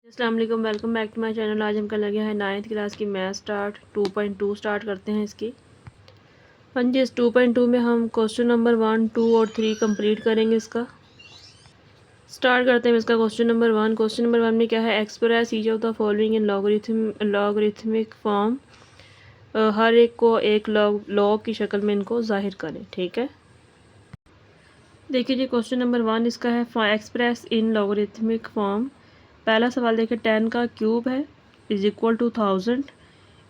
अस्सलाम वालेकुम, welcome back to my channel. आज हम कर लगे हैं 9th क्लास की मैथ स्टार्ट 2.2 स्टार्ट करते हैं इसकी। हाँ जी, इस 2.2 में हम क्वेश्चन नंबर 1, 2 और 3 कंप्लीट करेंगे। इसका स्टार्ट करते हैं इसका क्वेश्चन नंबर 1। क्वेश्चन नंबर 1 में क्या है, express each of the following in logarithmic form. हर एक को एक लॉग की शक्ल में इनको जाहिर करें। ठीक है, देखिए जी क्वेश्चन नंबर 1 इसका है एक्सप्रेस इन लॉगरिथमिक फॉर्म। पहला सवाल देखिए, 10 का क्यूब है इज इक्वल टू 1000।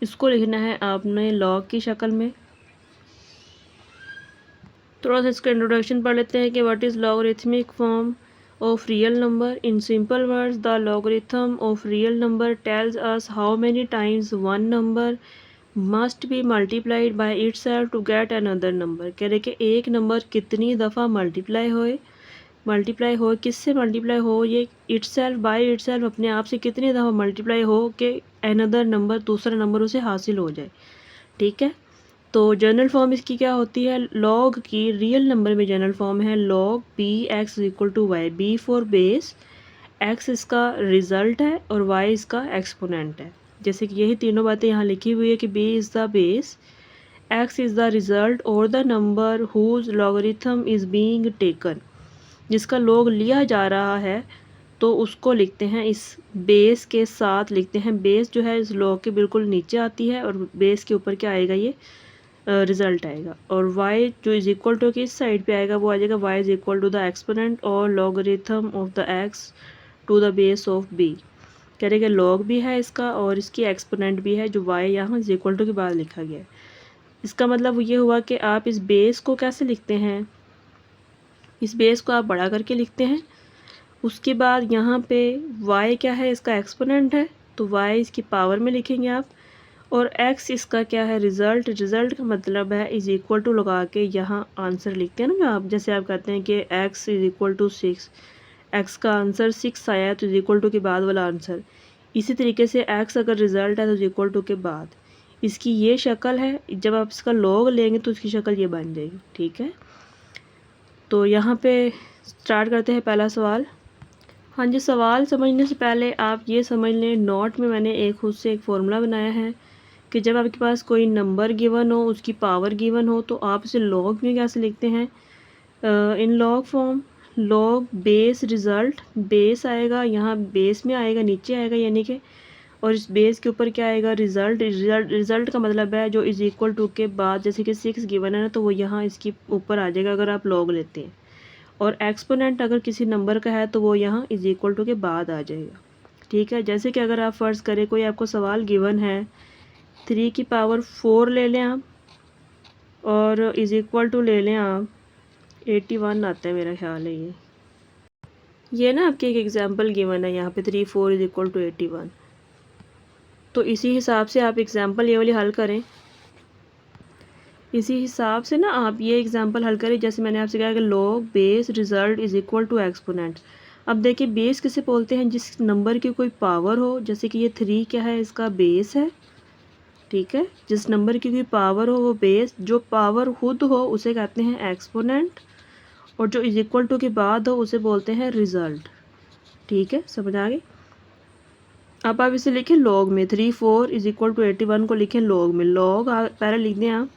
इसको लिखना है आपने लॉग की शक्ल में। थोड़ा सा इसका इंट्रोडक्शन पढ़ लेते हैं कि what is logarithmic form of real number. In simple words, the logarithm of real number tells us how many times one number must be multiplied by itself to get another number. कह रहे कि एक number कितनी दफ़ा multiply हो किससे multiply हो, ये इटसेल्फ बाय इटसेल्फ अपने आप से कितनी दफ़ा मल्टीप्लाई हो कि अनदर नंबर दूसरा नंबर उसे हासिल हो जाए। ठीक है, तो जनरल फॉर्म इसकी क्या होती है, लॉग की रियल नंबर में जनरल फॉर्म है log b x equal to y. B for base, x इसका रिज़ल्ट है और वाई इसका एक्सपोनेंट है। जैसे कि यही तीनों बातें यहाँ लिखी हुई है कि b is the base, x is the result और the number whose logarithm is being taken. जिसका लॉग लिया जा रहा है तो उसको लिखते हैं इस बेस के साथ लिखते हैं। बेस जो है इस लॉग के बिल्कुल नीचे आती है और बेस के ऊपर क्या आएगा, ये रिज़ल्ट आएगा। और y जो इज़ इक्वल टू किस साइड पे आएगा, वो आ जाएगा y is equal to the exponent और logarithm of the x to the base of b। कह रहे कि लॉग भी है इसका और इसकी एक्सपोनेंट भी है जो y यहाँ इज़ इक्वल टू के बाद लिखा गया है। इसका मतलब ये हुआ कि आप इस बेस को कैसे लिखते हैं, इस बेस को आप बड़ा करके लिखते हैं। उसके बाद यहाँ पे y क्या है, इसका एक्सपोनेंट है तो y इसकी पावर में लिखेंगे आप। और x इसका क्या है, रिज़ल्ट का मतलब है इज़ इक्वल टू लगा के यहाँ आंसर लिखते हैं ना। जो आप जैसे आप कहते हैं कि x is equal to 6, x का आंसर 6 आया तो इज़ इक्वल टू के बाद वाला आंसर। इसी तरीके से x अगर रिज़ल्ट है तो इज़ इक्वल टू के बाद इसकी ये शक्ल है। जब आप इसका लॉग लेंगे तो इसकी शक्ल ये बन जाएगी। ठीक है, तो यहाँ पे स्टार्ट करते हैं पहला सवाल। हाँ जी, सवाल समझने से पहले आप ये समझ लें, नोट में मैंने खुद से एक फ़ॉर्मूला बनाया है कि जब आपके पास कोई नंबर गिवन हो, उसकी पावर गिवन हो, तो आप इसे लॉग में कैसे लिखते हैं, इन log form. Log base result, base आएगा यहाँ, बेस में आएगा नीचे आएगा यानी कि, और इस बेस के ऊपर क्या आएगा, रिज़ल्ट का मतलब है जो इज़ इक्वल टू के बाद, जैसे कि 6 गिवन है ना तो वो यहाँ इसके ऊपर आ जाएगा अगर आप लॉग लेते हैं। और एक्सपोनेंट अगर किसी नंबर का है तो वो यहाँ इज़ इक्वल टू के बाद आ जाएगा। ठीक है, जैसे कि अगर आप फ़र्ज़ करें कोई आपको सवाल गिवन है 3 की पावर 4 ले लें आप और इज़ इक्वल टू ले लें आप 81 आता है मेरा ख्याल है ये ना आपके एक एग्जांपल गिवन है यहाँ पे 3 4 इज़ इक्वल टू 81। तो इसी हिसाब से आप एग्जांपल ये वाली हल करें, इसी हिसाब से ना आप ये एग्जांपल हल करें। जैसे मैंने आपसे कहा कि log base result is equal to exponent. अब देखिए बेस किसे बोलते हैं, जिस नंबर की कोई पावर हो, जैसे कि ये 3 क्या है, इसका बेस है। ठीक है, जिस नंबर की कोई पावर हो वो बेस, जो पावर खुद हो उसे कहते हैं एक्सपोनेंट, और जो इज इक्वल टू के बाद हो उसे बोलते हैं रिज़ल्ट। ठीक है, समझ आ गई। अब आप इसे लिखें लॉग में, 3 4 इज इक्वल टू 81 को लिखें लॉग में। लॉग पहले लिख दें आप,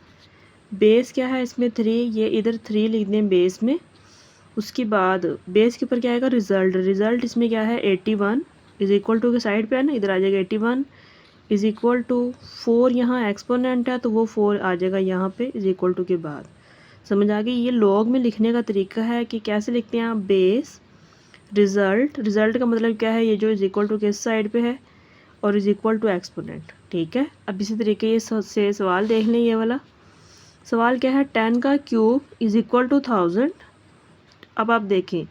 बेस क्या है इसमें 3, ये इधर 3 लिख दें बेस में। उसके बाद बेस के ऊपर क्या आएगा, रिज़ल्ट इसमें क्या है 81 इज इक्वल टू के साइड पे है ना, इधर आ जाएगा 81 इज इक्वल टू 4, यहाँ एक्सपोनेंट है तो वो 4 आ जाएगा यहाँ पे इज इक्वल टू के बाद। समझ आ गई। ये लॉग में लिखने का तरीका है कि कैसे लिखते हैं आप, बेस रिज़ल्ट का मतलब क्या है, ये जो इज इक्वल टू किस साइड पे है, और इज इक्वल टू एक्सपोनेंट। ठीक है, अब इसी तरीके ये से सवाल देख लें। ये वाला सवाल क्या है, 10 का क्यूब इज इक्वल टू 1000। अब आप देखें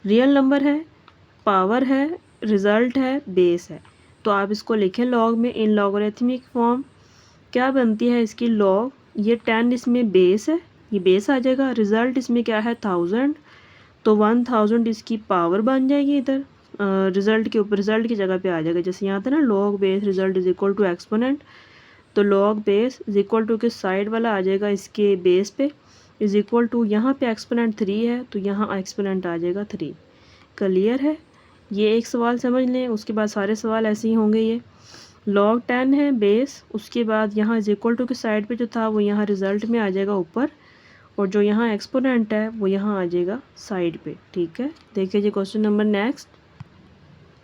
रियल नंबर है, पावर है, रिज़ल्ट है, बेस है, तो आप इसको लिखें लॉग में इन लॉगरिथमिक फॉर्म। क्या बनती है इसकी लॉग, ये 10 इसमें बेस है, ये बेस आ जाएगा। रिज़ल्ट इसमें क्या है 1000, तो 1000 इसकी पावर बन जाएगी इधर रिज़ल्ट के ऊपर, रिज़ल्ट की जगह पे आ जाएगा। जैसे यहाँ था ना log base result is equal to exponent, तो log base is equal to के साइड वाला आ जाएगा इसके बेस पे, इज इक्वल टू यहाँ पे एक्सपोनेंट 3 है तो यहाँ एक्सपोनेंट आ जाएगा 3। क्लियर है। ये एक सवाल समझ लें, उसके बाद सारे सवाल ऐसे ही होंगे। ये log 10 है बेस, उसके बाद यहाँ इज इक्वल टू के साइड पे जो था वो यहाँ रिज़ल्ट में आ जाएगा ऊपर, और जो यहाँ एक्सपोनेंट है वो यहाँ आ जाएगा साइड पे। ठीक है, देखिए जी क्वेश्चन नंबर नेक्स्ट।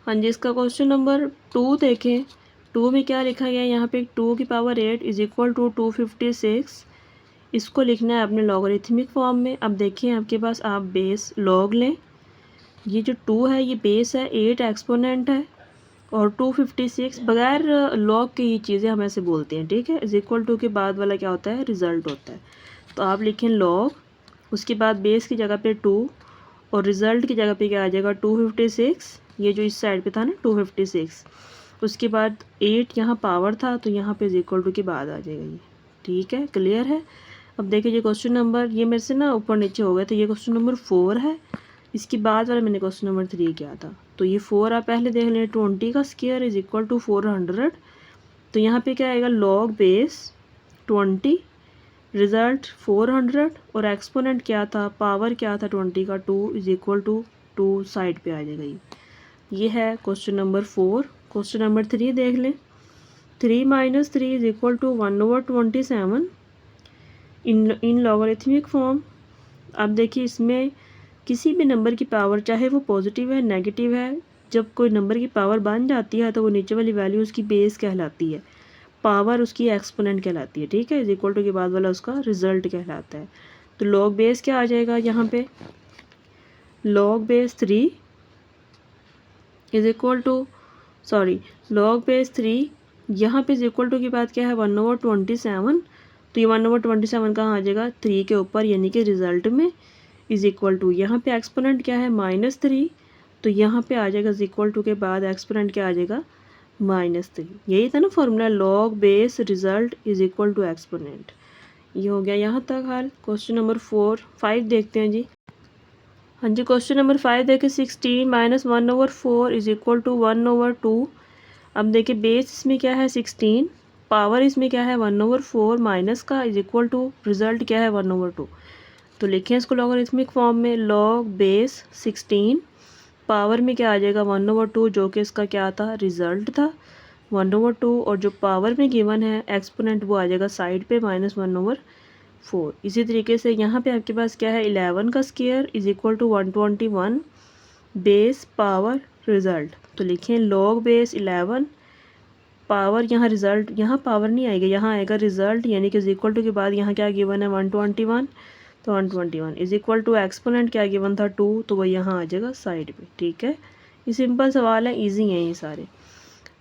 हाँ जी, इसका क्वेश्चन नंबर 2 देखें। 2 में क्या लिखा गया है यहाँ पे, 2 की पावर 8 इज इक्वल टू 256। इसको लिखना है अपने लॉगरिथमिक फॉर्म में। अब देखिए आपके पास, आप बेस लॉग लें, ये जो 2 है ये बेस है, 8 एक्सपोनेंट है, और 256 बगैर लॉग के ये चीज़ें हम ऐसे बोलते हैं। ठीक है, इज इक्वल टू के बाद वाला क्या होता है, रिज़ल्ट होता है। तो आप लिखें लॉग, उसके बाद बेस की जगह पे 2 और रिज़ल्ट की जगह पे क्या आ जाएगा 256, ये जो इस साइड पे था ना 256, उसके बाद 8 यहाँ पावर था तो यहाँ पे इज इक्वल टू के बाद आ जाएगा ये। ठीक है, क्लियर है। अब देखिए ये क्वेश्चन नंबर, ये मेरे से ना ऊपर नीचे हो गए, तो ये क्वेश्चन नंबर 4 है, इसके बाद वाला मैंने क्वेश्चन नंबर 3 किया था। तो ये 4 आप पहले देख लें, 20 का स्क्वायर इज इक्वल टू 400। तो यहाँ पे क्या आएगा, लॉग बेस 20, रिज़ल्ट 400, और एक्सपोनेंट क्या था, पावर क्या था 20 का, 2 इज इक्वल टू 2 साइड पे आ जाएगा ये है क्वेश्चन नंबर 4। क्वेश्चन नंबर 3 देख लें। 3 minus 3 is equal to 1/27 in logarithmic form. अब देखिए इसमें किसी भी नंबर की पावर, चाहे वो पॉजिटिव है नेगेटिव है, जब कोई नंबर की पावर बन जाती है तो वो नीचे वाली वैल्यू उसकी बेस कहलाती है, पावर उसकी एक्सपोनेंट कहलाती है। ठीक है, इज इक्वल टू के बाद वाला उसका रिजल्ट कहलाता है। तो लॉग बेस क्या आ जाएगा यहाँ पे, log base 3 is equal to, sorry, log base 3 यहाँ पे इज इक्वल टू की बात क्या है 1/27। तो ये 1/27 कहाँ आ जाएगा, 3 के ऊपर, यानी कि रिजल्ट में, इज इक्वल टू, यहाँ पे एक्सपोनेंट क्या है -3, तो यहाँ पे आ जाएगा इज इक्वल टू के बाद एक्सपोनेंट क्या आ जाएगा -3। यही था ना formula, log base result is equal to exponent. ये हो गया यहाँ तक हाल। क्वेश्चन नंबर 5 देखते हैं जी। हाँ जी, क्वेश्चन नंबर 5 देखिए, 16 माइनस 1/4 इज इक्वल टू 1/2। अब देखिए बेस इसमें क्या है 16, पावर इसमें क्या है 1/4 माइनस का, इज इक्वल टू रिजल्ट क्या है 1/2। तो लिखें इसको लॉगरिथमिक फॉर्म में, लॉग बेस 16, पावर में क्या आ जाएगा 1/2, जो कि इसका क्या था, रिजल्ट था 1/2, और जो पावर में गिवन है एक्सपोनेंट वो आ जाएगा साइड पे -1/4। इसी तरीके से यहाँ पे आपके पास क्या है, 11 का square is equal to 121 base power result. तो लिखें लॉग बेस 11, पावर, यहाँ रिजल्ट, यहाँ पावर नहीं आएगा, यहाँ आएगा रिजल्ट, यानी कि इज इक्वल टू के बाद यहाँ क्या गिवन है 121, तो 121 इज इक्वल टू एक्सपोनेंट क्या गिवन था 2, तो वो यहाँ आ जाएगा साइड पे। ठीक है, ये सिंपल सवाल है, इजी हैं ये सारे।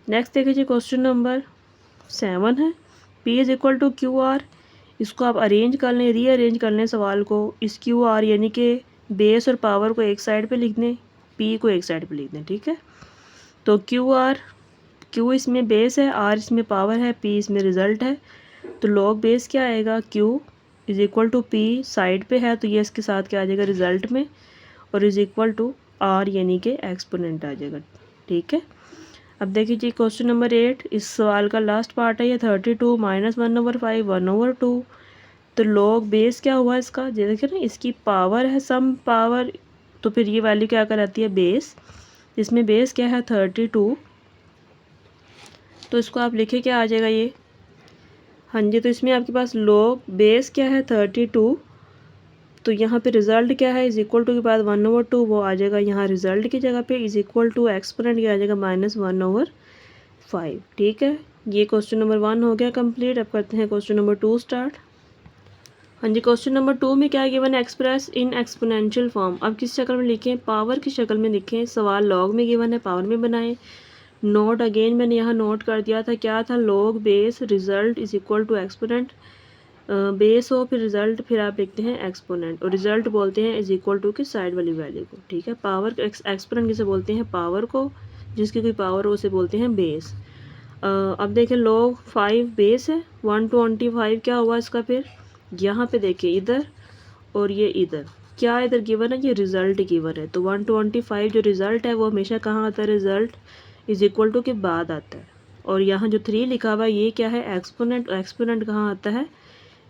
नेक्स्ट देखिए जी, क्वेश्चन नंबर 7 है, P is equal to QR। इसको आप अरेंज कर लें, रीअरेंज कर लें सवाल को। इस QR यानी कि बेस और पावर को एक साइड पे लिख दें, P को एक साइड पे लिख दें। ठीक है, तो QR, Q इसमें बेस है, R इसमें पावर है, P इसमें रिजल्ट है। तो लॉग बेस क्या आएगा, Q is equal to P side पे है, तो ये इसके साथ क्या आ जाएगा रिजल्ट में, और इज इक्वल टू R यानी कि एक्सपोनेंट आ जाएगा। ठीक है, अब देखिए जी क्वेश्चन नंबर 8, इस सवाल का लास्ट पार्ट है ये, 32 माइनस 1/5 1/2। तो लॉग बेस क्या हुआ इसका, ये देखिए ना, इसकी पावर है सम पावर, तो फिर ये वैल्यू क्या कराती है बेस, इसमें बेस क्या है 32, तो इसको आप लिखे क्या आ जाएगा ये, हाँ जी, तो इसमें आपके पास लॉग बेस क्या है 32, तो यहाँ पे रिजल्ट क्या है, इज इक्वल टू के बाद 1/2 वो आ जाएगा यहाँ रिजल्ट की जगह पे, इज इक्वल टू एक्सपोनेंट क्या आ जाएगा -1/5। ठीक है, ये क्वेश्चन नंबर 1 हो गया कंप्लीट। अब करते हैं क्वेश्चन नंबर 2 स्टार्ट। हाँ जी, क्वेश्चन नंबर 2 में क्या गिवन है, एक्सप्रेस इन एक्सपोनेंशियल फॉर्म। अब किस शक्ल में लिखें, पावर की शक्ल में लिखें। सवाल लॉग में गिवन है, पावर में बनाएं। नोट अगेन मैंने यहाँ नोट कर दिया था, क्या था, log base result is equal to exponent, base हो फिर रिजल्ट, फिर आप लिखते हैं एक्सपोनेंट, और रिजल्ट बोलते हैं इज इक्वल टू की साइड वाली वैल्यू को। ठीक है, पावर एक्सपोनेंट किसे बोलते हैं, पावर को, जिसकी कोई पावर हो उसे बोलते हैं बेस। अब देखें लॉग 5 बेस है, 125 क्या हुआ इसका, फिर यहाँ पे देखिए इधर और ये इधर क्या इधर गिवन है, ये रिजल्ट गिवन है। तो 125 जो रिजल्ट है वो हमेशा कहाँ आता है, रिजल्ट इज इक्वल टू के बाद आता है। और यहाँ जो 3 लिखा हुआ है ये क्या है, एक्सपोनेंट। एक्सपोनेंट कहाँ आता है,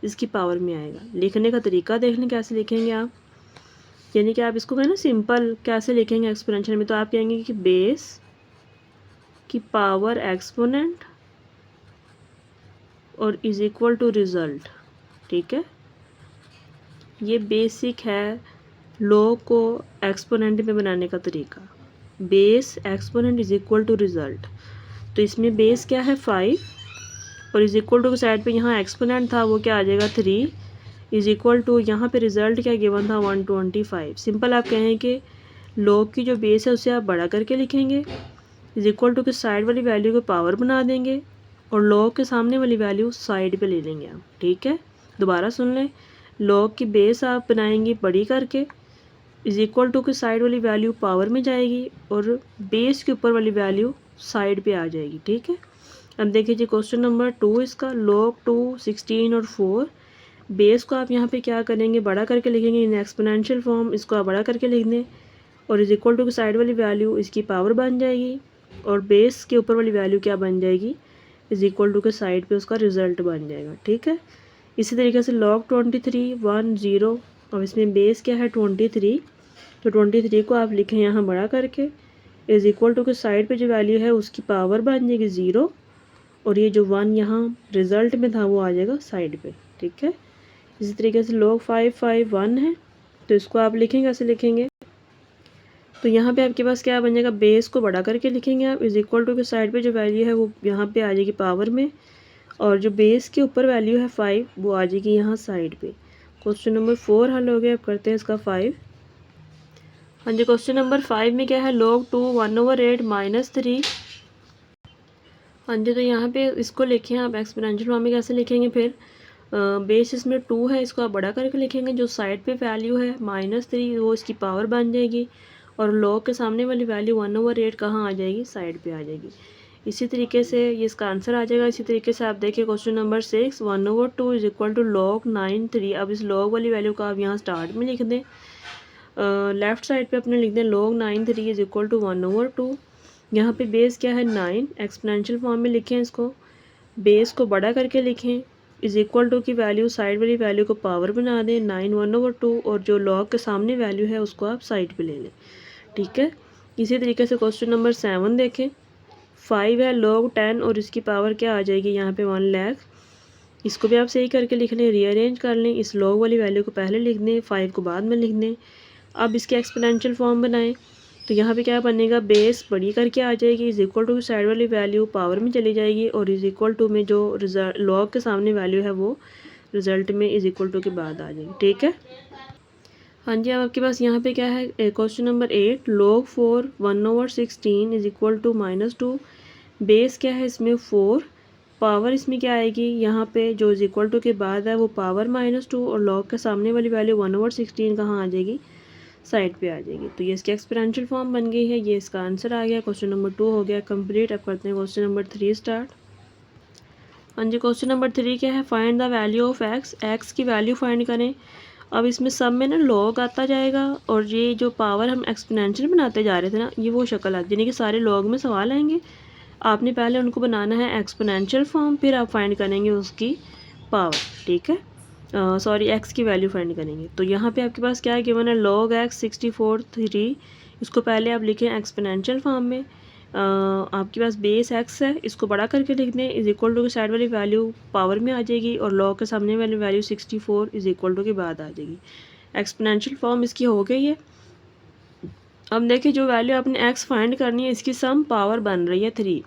इसकी पावर में आएगा। लिखने का तरीका देख लें कैसे लिखेंगे आप। यानी कि आप इसको कहें ना सिंपल कैसे लिखेंगे एक्सपोनेंशियल में, तो आप कहेंगे कि बेस की पावर एक्सपोनेंट और इज इक्वल टू रिजल्ट। ठीक है, ये बेसिक है लॉग को एक्सपोनेंट में बनाने का तरीका। Base exponent is equal to result. तो इसमें बेस क्या है 5 और इज इक्वल टू के साइड पे यहाँ एक्सपोनेंट था वो क्या आ जाएगा 3 इज इक्वल टू यहाँ पे रिजल्ट क्या गिवन था 125। सिंपल आप कहें कि लॉग की जो बेस है उसे आप बड़ा करके लिखेंगे, इज इक्वल टू के साइड वाली वैल्यू को पावर बना देंगे और लॉग के सामने वाली वैल्यू साइड पे ले लेंगे आप। ठीक है, दोबारा सुन लें, लॉग की बेस आप बनाएंगे बड़ी करके, इज इक्वल टू की साइड वाली वैल्यू पावर में जाएगी और बेस के ऊपर वाली वैल्यू साइड पे आ जाएगी। ठीक है, अब देखिए जी क्वेश्चन नंबर 2 इसका लॉग 2 16 और 4। बेस को आप यहाँ पे क्या करेंगे बड़ा करके लिखेंगे इन एक्सपोनेंशियल फॉर्म, इसको आप बड़ा करके लिख दें और इज इक्वल टू की साइड वाली वैल्यू इसकी पावर बन जाएगी और बेस के ऊपर वाली वैल्यू क्या बन जाएगी इज इक्वल टू के साइड पे उसका रिजल्ट बन जाएगा। ठीक है, इसी तरीके से log 23 1 0 और इसमें बेस क्या है 23, तो 23 को आप लिखें यहाँ बड़ा करके, इज इक्वल टू के साइड पे जो वैल्यू है उसकी पावर बन जाएगी 0 और ये जो 1 यहाँ रिजल्ट में था वो आ जाएगा साइड पे। ठीक है, इसी तरीके से log 5 5 1 है, तो इसको आप लिखेंगे ऐसे लिखेंगे, तो यहाँ पे आपके पास क्या बन जाएगा बेस को बड़ा करके लिखेंगे आप, इज इक्वल टू के साइड पे जो वैल्यू है वो यहाँ पे आ जाएगी पावर में और जो बेस के ऊपर वैल्यू है 5 वो आ जाएगी यहाँ साइड पे। क्वेश्चन नंबर 4 हल हो गया, अब करते हैं इसका 5। हाँ जी, क्वेश्चन नंबर 5 में क्या है log 2 1/8 -3। हाँ जी, तो यहाँ पे इसको लिखें आप एक्सपोनेंशियल फॉर्म में कैसे लिखेंगे फिर, बेस इसमें 2 है, इसको आप बड़ा करके लिखेंगे, जो साइड पे वैल्यू है -3 वो इसकी पावर बन जाएगी और log के सामने वाली वैल्यू 1/8 कहाँ आ जाएगी साइड पे आ जाएगी। इसी तरीके से ये इसका आंसर आ जाएगा। इसी तरीके से आप देखिए question number 6 1/2 is equal to log 9 3। अब इस log वाली वैल्यू को आप यहाँ स्टार्ट में लिख दें, लेफ़्ट साइड पे अपने लिख दें log 9 3 इज इक्वल टू 1/2। यहाँ पे बेस क्या है 9, एक्सपोनेंशियल फॉर्म में लिखें इसको, बेस को बड़ा करके लिखें, इज इक्वल टू की वैल्यू साइड वाली वैल्यू को पावर बना दें 9 1/2 और जो log के सामने वैल्यू है उसको आप साइड पे ले लें। ठीक है, इसी तरीके से क्वेश्चन नंबर 7 देखें, 5 है log 10 और इसकी पावर क्या आ जाएगी यहाँ पे 1 लाख। इसको भी आप सही करके लिख लें, रीअरेंज कर लें, इस log वाली वैल्यू को पहले लिख दें 5 को बाद में लिख दें। अब इसके एक्सपोनेंशियल फॉर्म बनाएं, तो यहाँ पे क्या बनेगा बेस बड़ी करके आ जाएगी, इज इक्वल टू साइड वाली वैल्यू पावर में चली जाएगी और इज इक्वल टू में जो रिजल्ट log के सामने वैल्यू है वो रिजल्ट में इज इक्वल टू के बाद आ जाएगी। ठीक है, हाँ जी, अब आपके पास यहाँ पे क्या है question number 8 log 4 1/16 is equal to -2। Base क्या है इसमें 4, पावर इसमें क्या आएगी यहाँ पे जो इज इक्वल टू के बाद है वो पावर -2 और log के सामने वाली वैल्यू 1/16 कहाँ आ जाएगी साइड पे आ जाएगी। तो ये इसकी एक्सपोनेंशियल फॉर्म बन गई है, ये इसका आंसर आ गया। क्वेश्चन नंबर 2 हो गया कंप्लीट। अब करते हैं क्वेश्चन नंबर 3 स्टार्ट। हाँ जी, क्वेश्चन नंबर 3 क्या है find the value of x की वैल्यू फाइंड करें। अब इसमें सब में ना log आता जाएगा और ये जो पावर हम एक्सपोनेंशियल बनाते जा रहे थे ना ये वो शक्ल आती है, यानी कि सारे log में सवाल आएंगे, आपने पहले उनको बनाना है एक्सपोनेंशियल फॉर्म, फिर आप फाइंड करेंगे उसकी पावर। ठीक है, सॉरी एक्स की वैल्यू फाइंड करेंगे। तो यहाँ पे आपके पास क्या है गिवन है log x 64 3, इसको पहले आप लिखें एक्सपोनेंशियल फॉर्म में, आपके पास बेस x है, इसको बड़ा करके लिख दें, इज इक्वल टू की साइड वाली वैल्यू पावर में आ जाएगी और log के सामने वाली वैल्यू 64 इज इक्वल टू के बाद आ जाएगी। एक्सपोनेंशियल फॉर्म इसकी हो गई है। अब देखिए जो वैल्यू आपने x फाइंड करनी है इसकी सम पावर बन रही है 3।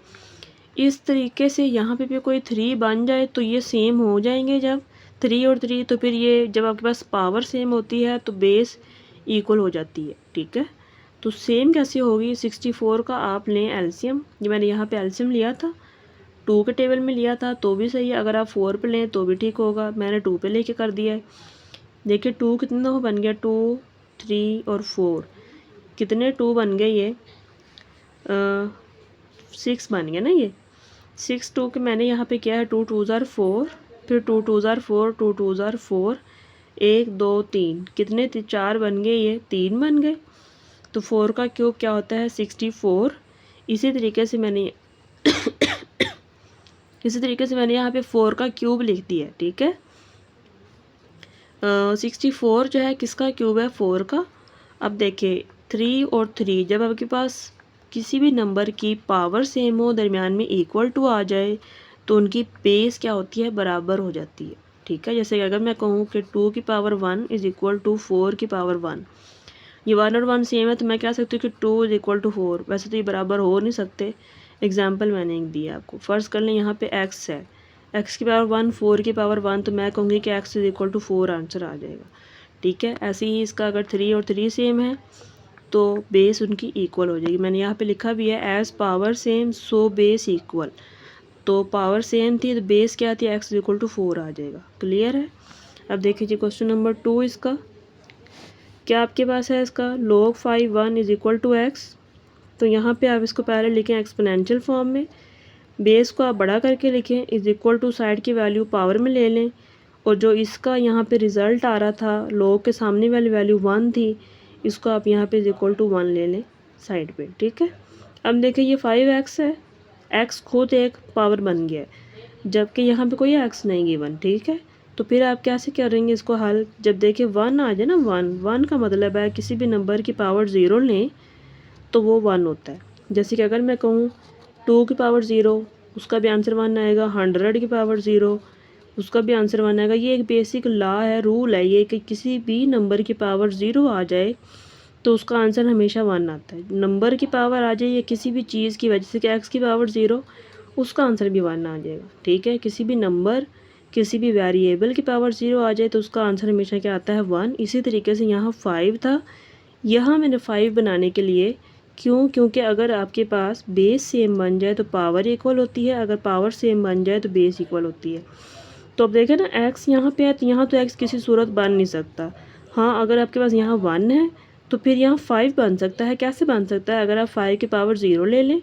इस तरीके से यहाँ पे भी कोई 3 बन जाए तो ये सेम हो जाएंगे, जब 3 और 3 तो फिर ये जब आपके पास पावर सेम होती है तो बेस इक्वल हो जाती है। ठीक है, तो सेम कैसे होगी 64 का आप लें एलसीएम, ये मैंने यहाँ पे एलसीएम लिया था, 2 के टेबल में लिया था तो भी सही है, अगर आप 4 पे लें तो भी ठीक होगा, मैंने 2 पे लेके कर दिया है। देखिए 2 कितने दफ़ा बन गया 2 3 और 4, कितने 2 बन गए ये 6 बन गया ना, ये 6 2 के मैंने यहाँ पे किया है 2 2 ज़ार 4, फिर 2 2 ज़ार 4 2 2 ज़ार 4 1 2 3, कितने 4 बन गए, ये 3 बन गए। तो 4 का क्यूब क्या होता है 64। इसी तरीके से मैंने यहाँ पे 4 का क्यूब लिख दिया। ठीक है, 64 जो है किसका क्यूब है 4 का, अब देखिए 3 और 3 जब आपके पास किसी भी नंबर की पावर सेम हो, दरमियान में इक्वल टू आ जाए, तो उनकी बेस क्या होती है, बराबर हो जाती है। ठीक है, जैसे कि अगर मैं कहूँ कि 2 की पावर 1 इज़ इक्वल टू 4 की पावर 1, ये 1 और 1 सेम है तो मैं कह सकती हूँ कि 2 इज़ इक्वल टू 4। वैसे तो ये बराबर हो नहीं सकते, एग्जाम्पल मैंने एक दिया आपको। फ़र्ज़ कर लें यहाँ पे x है, x की पावर 1 4 की पावर 1, तो मैं कहूँगी कि x is equal to 4 answer आ जाएगा। ठीक है, ऐसे ही इसका अगर 3 और 3 सेम है तो बेस उनकी इक्वल हो जाएगी। मैंने यहाँ पे लिखा भी है as power same so base equal, तो पावर सेम थी तो बेस क्या थी, x इक्वल टू 4 आ जाएगा। क्लियर है। अब देखिए जी क्वेश्चन नंबर 2 इसका क्या आपके पास है, इसका log 5 1 is equal to x। तो यहाँ पे आप इसको पहले लिखें एक्सपोनेंशियल फॉर्म में, बेस को आप बड़ा करके लिखें, इज इक्वल टू साइड की वैल्यू पावर में ले लें, और जो इसका यहाँ पे रिज़ल्ट आ रहा था log के सामने वाली वैल्यू 1 थी, इसको आप यहाँ पे इज इक्वल टू 1 ले लें साइड पे। ठीक है, अब देखिए ये 5x है, x खुद एक पावर बन गया है जबकि यहाँ पे कोई x नहीं गिवन। ठीक है, तो फिर आप कैसे करेंगे इसको हल, जब देखिए 1 आ जाए ना, 1 का मतलब है किसी भी नंबर की पावर 0 लें तो वो 1 होता है। जैसे कि अगर मैं कहूँ 2 की पावर 0, उसका भी आंसर 1 आएगा, 100 की पावर 0, उसका भी आंसर 1 आएगा। ये एक बेसिक लॉ है, रूल है ये, कि किसी भी नंबर की पावर 0 आ जाए तो उसका आंसर हमेशा 1 आता है। नंबर की पावर आ जाए या किसी भी चीज़ की वजह से कि x की पावर 0, उसका आंसर भी 1 आ जाएगा। ठीक है, किसी भी नंबर किसी भी वेरिएबल की पावर 0 आ जाए तो उसका आंसर हमेशा क्या आता है, 1। इसी तरीके से यहाँ 5 था, यहाँ मैंने 5 बनाने के लिए क्योंकि अगर आपके पास बेस सेम बन जाए तो पावर इक्वल होती है, अगर पावर सेम बन जाए तो बेस इक्वल होती है। तो अब देखें ना, x यहाँ पे है तो यहाँ तो x किसी सूरत बन नहीं सकता। हाँ, अगर आपके पास यहाँ 1 है तो फिर यहाँ 5 बन सकता है। कैसे बन सकता है, अगर आप 5 की पावर 0 ले लें,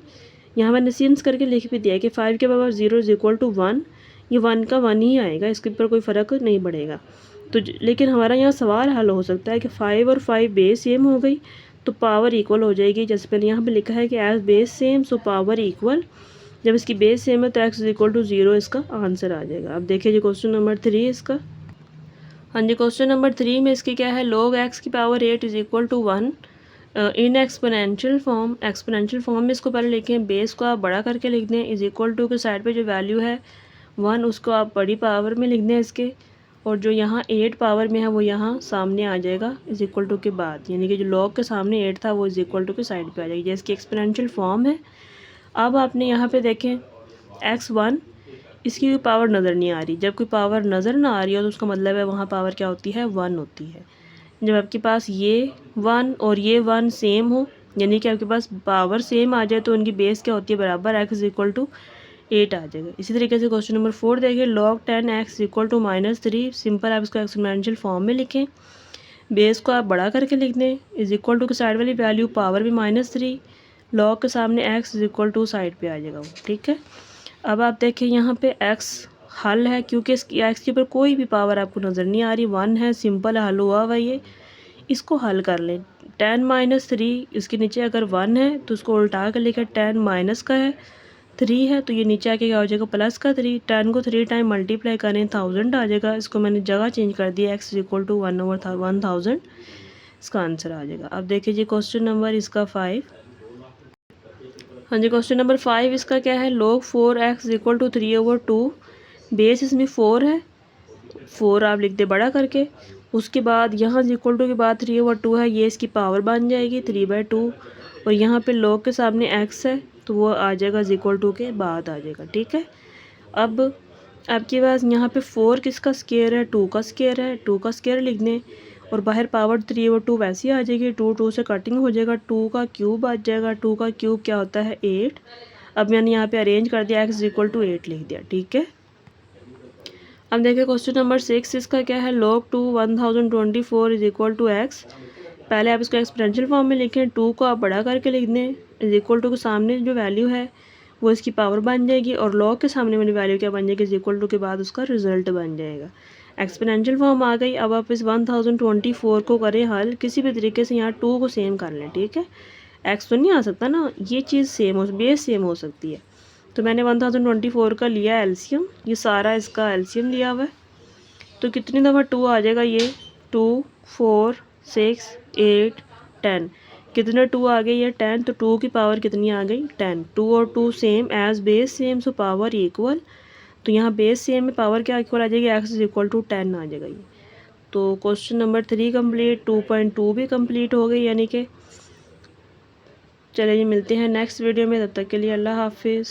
यहाँ मैंने सिंस करके लिख भी दिया है कि 5 की पावर 0 इज इक्वल टू 1, ये 1 का 1 ही आएगा, इसके ऊपर कोई फ़र्क नहीं पड़ेगा। तो लेकिन हमारा यहाँ सवाल हल हो सकता है कि 5 और 5 बेस सेम हो गई तो पावर इक्वल हो जाएगी। जैसे मैंने यहाँ पे लिखा है कि as base same so power equal, जब इसकी बेस सेम है तो x इज इक्वल टू 0 इसका आंसर आ जाएगा। अब देखिए जी क्वेश्चन नंबर 3 इसका। हाँ जी, क्वेश्चन नंबर 3 में इसकी क्या है, log x की power 8 is equal to 1 in exponential form. Exponential form में इसको पहले लिखें, बेस को आप बड़ा करके लिख दें, इज इक्वल टू के साइड पे जो वैल्यू है 1 उसको आप बड़ी पावर में लिख दें इसके, और जो यहाँ 8 पावर में है वो यहाँ सामने आ जाएगा इज इक्वल टू के बाद, यानी कि जो log के सामने 8 था वो इज इक्वल टू के साइड पे आ जाएगी। ये इसकी एक्सपोनेंशियल फॉर्म है। अब आपने यहाँ पे देखें x1, इसकी कोई पावर नज़र नहीं आ रही। जब कोई पावर नज़र ना आ रही हो तो उसका मतलब है वहाँ पावर क्या होती है, 1 होती है। जब आपके पास ये 1 और ये 1 सेम हो, यानी कि आपके पास पावर सेम आ जाए तो उनकी बेस क्या होती है, बराबर, x इज इक्वल टू 8 आ जाएगा। इसी तरीके से क्वेश्चन नंबर 4 देखिए, log 10x equal to -3। Simple आप इसको एक्सपोनेंशियल फॉर्म में लिखें, बेस को आप बड़ा करके लिख दें, इज इक्वल टू के साइड वाली वैल्यू पावर भी -3, log के सामने x is equal to side पे आ जाएगा वो। ठीक है, अब आप देखें यहाँ पे x हल है, क्योंकि इसकी x के ऊपर कोई भी पावर आपको नज़र नहीं आ रही, 1 है, सिंपल हल हुआ हुआ ये। इसको हल कर लें, 10 - 3, इसके नीचे अगर 1 है तो उसको उल्टा कर लिखा, 10 माइनस का है, 3 है तो ये नीचे आके क्या हो जाएगा, प्लस का 3। 10 को 3 टाइम मल्टीप्लाई करें 1000 आ जाएगा। इसको मैंने जगह चेंज कर दिया, x इज इक्वल टू 1/1000, इसका आंसर आ जाएगा। अब देखिए जी क्वेश्चन नंबर इसका 5। हाँ जी, क्वेश्चन नंबर 5 इसका क्या है, log 4x equal to 3/2। Base इसमें 4 है, 4 आप लिख दे बड़ा करके, उसके बाद यहाँ इक्वल टू के बाद 3/2 है, ये इसकी पावर बन जाएगी 3/2, और यहाँ पे log के सामने x है तो वो आ जाएगा इक्वल टू के बाद आ जाएगा। ठीक है, अब आपके पास यहाँ पे 4 किसका स्केयर है, 2 का स्केयर है, 2 का स्केयर लिख दें, और बाहर पावर 3/2 वैसे ही आ जाएगी, 2 से कटिंग हो जाएगा, 2 का क्यूब आ जाएगा, 2 का क्यूब क्या होता है, 8। अब मैंने यहाँ पे अरेंज कर दिया, x इक्वल टू 8 लिख दिया। ठीक है, अब देखिए क्वेश्चन नंबर 6 इसका क्या है, log 2 1024 is equal to x। पहले आप इसको एक्सपोनेंशियल फॉर्म में लिखें, 2 को आप बड़ा करके लिख दें, इज इक्वल टू के सामने जो वैल्यू है वो इसकी पावर बन जाएगी, और log के सामने वाली वैल्यू क्या बन जाएगी, इज इक्वल टू के बाद उसका रिजल्ट बन जाएगा। एक्सपोनेंशियल फॉर्म आ गई। अब आप इस 1024 को करें हल, किसी भी तरीके से यहाँ 2 को सेम कर लें। ठीक है, x तो नहीं आ सकता ना, ये चीज़ सेम हो, बेस सेम हो सकती है। तो मैंने 1024 का लिया एलसीएम, ये सारा इसका एलसीएम लिया हुआ है, तो कितनी दफ़ा 2 आ जाएगा, ये 2 4 6 8 10। कितने 2 आ गई है 10, तो 2 की पावर कितनी आ गई 10। 2 और 2 same, as base same so power equal. तो यहाँ बेस सेम में पावर क्या इक्वल आ जाएगी, x इज इक्वल टू 10 आ जाएगा ये। तो क्वेश्चन नंबर 3 कंप्लीट, 2.2 भी कंप्लीट हो गई यानी कि। चलिए मिलते हैं नेक्स्ट वीडियो में, तब तक के लिए अल्लाह हाफिज़।